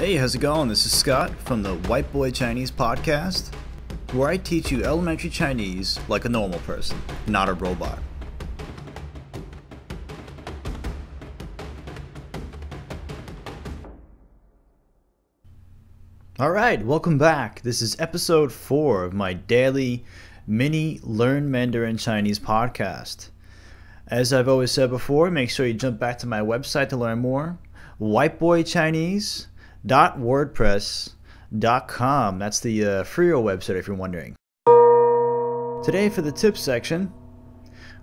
Hey, how's it going? This is Scott from the White Boy Chinese podcast, where I teach you elementary Chinese like a normal person, not a robot. Alright, welcome back. This is episode 4 of my daily mini Learn Mandarin Chinese podcast. As I've always said before, make sure you jump back to my website to learn more. whiteboychinese.wordpress.com. That's the freer website if you're wondering. Today for the tips section,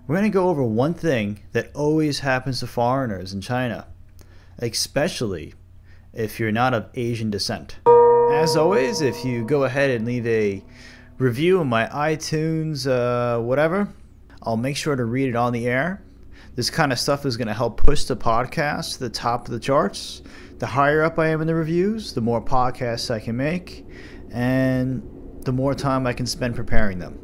we're going to go over one thing that always happens to foreigners in China, especially if you're not of Asian descent. As always, if you go ahead and leave a review on my iTunes, whatever, I'll make sure to read it on the air. This kind of stuff is going to help push the podcast to the top of the charts. The higher up I am in the reviews, the more podcasts I can make, and the more time I can spend preparing them.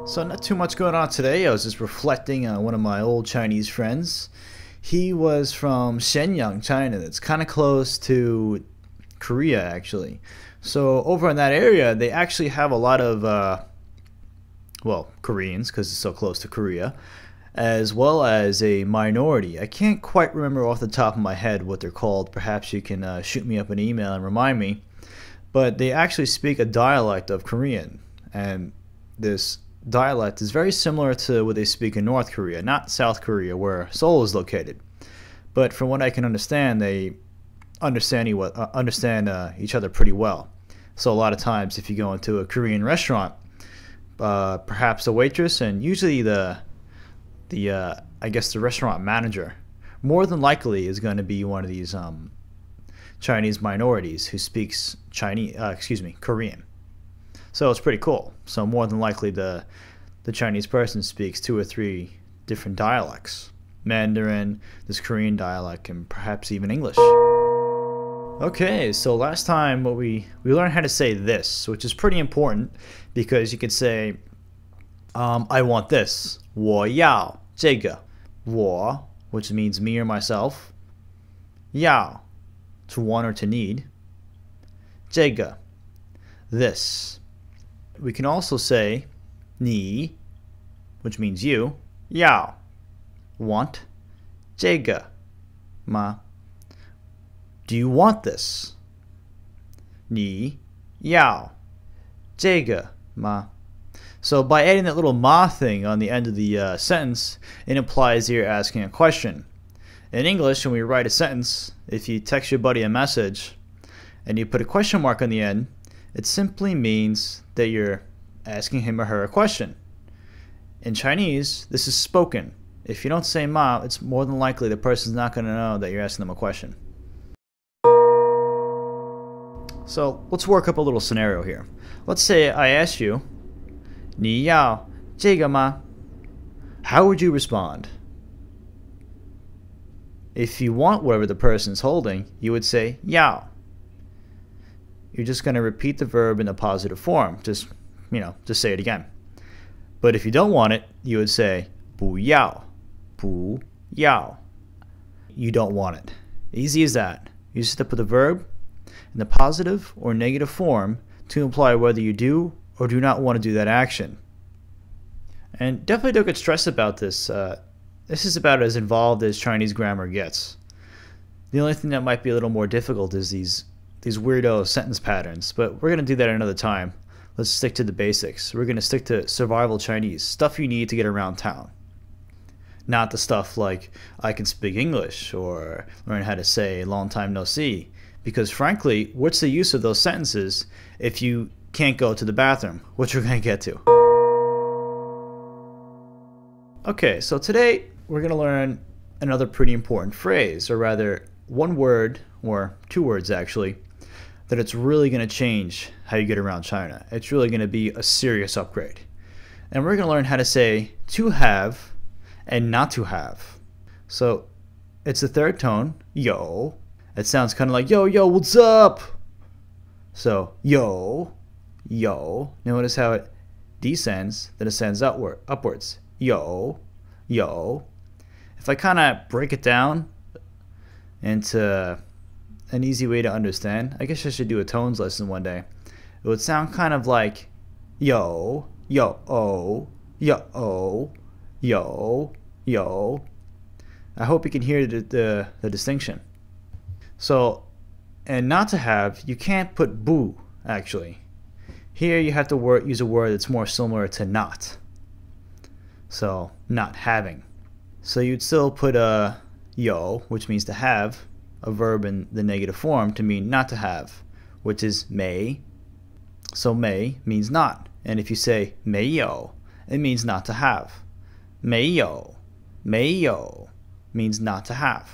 So not too much going on today. I was just reflecting on one of my old Chinese friends. He was from Shenyang, China. That's kind of close to Korea, actually. So over in that area, they actually have a lot of, Koreans, because it's so close to Korea, as well as a minority. I can't quite remember off the top of my head what they're called. Perhaps you can shoot me up an email and remind me. But they actually speak a dialect of Korean, and this dialect is very similar to what they speak in North Korea, not South Korea, where Seoul is located. But from what I can understand, they understand each other pretty well. So a lot of times if you go into a Korean restaurant, perhaps the waitress and usually the restaurant manager more than likely is going to be one of these Chinese minorities who speaks Korean. So it's pretty cool. So more than likely the Chinese person speaks 2 or 3 different dialects: Mandarin, this Korean dialect, and perhaps even English. Okay, so last time we learned how to say this, which is pretty important because you could say, I want this. 我要这个. 我, which means me or myself. 要, to want or to need. 这个, this. We can also say 你, which means you. 要, want. 这个吗? Do you want this? 你要这个吗? So by adding that little ma thing on the end of the sentence, it implies that you're asking a question. In English, when we write a sentence, if you text your buddy a message and you put a question mark on the end, it simply means that you're asking him or her a question. In Chinese, this is spoken. If you don't say ma, it's more than likely the person's not going to know that you're asking them a question. So let's work up a little scenario here. Let's say I ask you, 你要这个吗? How would you respond? If you want whatever the person's holding, you would say 要. You're just going to repeat the verb in the positive form. Just say it again. But if you don't want it, you would say 不要. 不要. You don't want it. Easy as that. You just have to put the verb in the positive or negative form to imply whether you do or do not want to do that action. And definitely don't get stressed about this. This is about as involved as Chinese grammar gets. The only thing that might be a little more difficult is these weirdo sentence patterns, but we're going to do that another time. Let's stick to the basics. We're going to stick to survival Chinese, stuff you need to get around town. Not the stuff like I can speak English or learn how to say long time no see. Because frankly, what's the use of those sentences if you can't go to the bathroom, which we're going to get to. Okay, so today we're going to learn another pretty important phrase, or rather one word, or 2 words actually, that it's really going to change how you get around China. It's really going to be a serious upgrade. And we're going to learn how to say to have and not to have. So it's the 3rd tone, yo. It sounds kind of like, yo, what's up? So, yo. Notice how it descends, then ascends upwards. Yo. If I kind of break it down into an easy way to understand, I guess I should do a tones lesson one day. It would sound kind of like yo, yo, oh, yo, oh, yo, yo. I hope you can hear the distinction. So, and not to have, you can't put bu, actually. Here you have to use a word that's more similar to not. So, not having. So you'd still put a yo, which means to have, a verb in the negative form to mean not to have, which is may. So may means not. And if you say mayo, it means not to have. Mayo, mayo means not to have.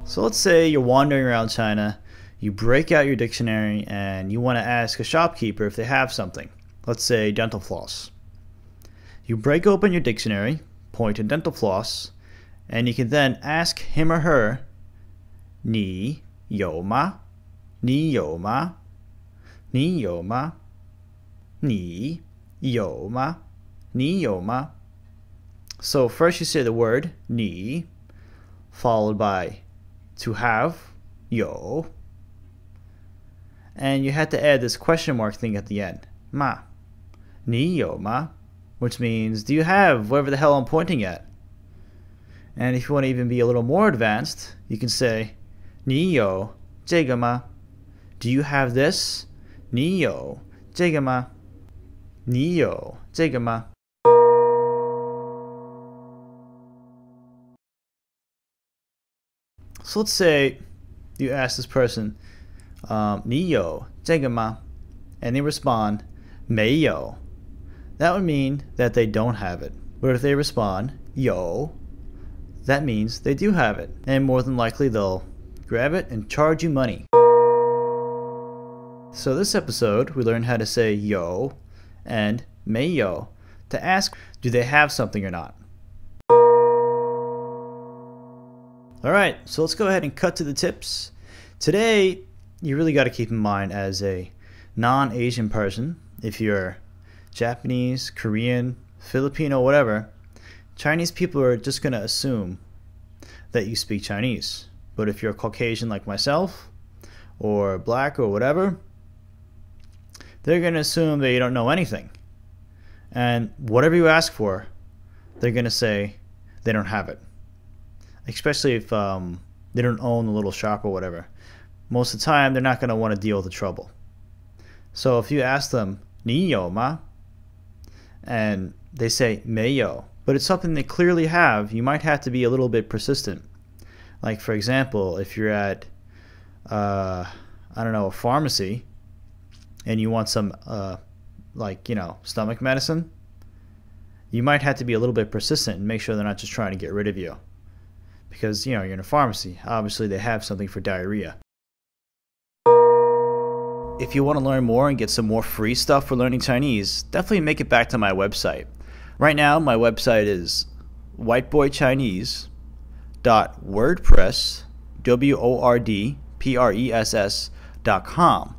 So let's say you're wandering around China, you break out your dictionary and you want to ask a shopkeeper if they have something. Let's say dental floss. You break open your dictionary, point to dental floss, and you can then ask him or her, ni you ma? Ni you ma? Ni you ma? Ni you ma? Ni you ma? So first you say the word ni, followed by to have, yo, and you had to add this question mark thing at the end, ma, ni yo ma, which means do you have whatever the hell I'm pointing at. And if you want to even be a little more advanced, you can say ni yo这个吗? Do you have this? 你有这个吗? 你有这个吗? So let's say you ask this person, 你有这个吗? And they respond, 没有. That would mean that they don't have it. But if they respond, 有, that means they do have it. And more than likely they'll grab it and charge you money. So this episode, we learned how to say yo and 没有 to ask, do they have something or not? Alright, so let's go ahead and cut to the tips. Today, you really got to keep in mind as a non-Asian person, if you're Japanese, Korean, Filipino, whatever, Chinese people are just going to assume that you speak Chinese. But if you're Caucasian like myself, or black or whatever, they're going to assume that you don't know anything. And whatever you ask for, they're going to say they don't have it. Especially if they don't own the little shop or whatever. Most of the time, they're not going to want to deal with the trouble. So if you ask them, 你有吗? And they say, 没有, but it's something they clearly have, you might have to be a little bit persistent. Like, for example, if you're at, I don't know, a pharmacy, and you want some, stomach medicine, you might have to be a little bit persistent and make sure they're not just trying to get rid of you. Because, you're in a pharmacy. Obviously, they have something for diarrhea. If you want to learn more and get some more free stuff for learning Chinese, definitely make it back to my website. Right now, my website is whiteboychinese.wordpress.com.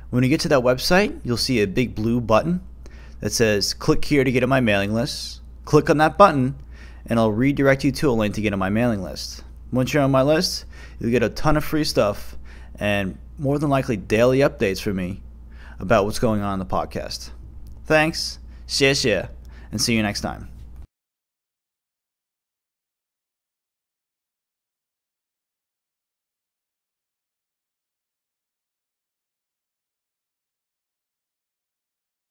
When you get to that website, you'll see a big blue button that says click here to get on my mailing list. Click on that button and I'll redirect you to a link to get on my mailing list. Once you're on my list, you'll get a ton of free stuff and more than likely daily updates from me about what's going on in the podcast. Thanks, 谢谢, and see you next time.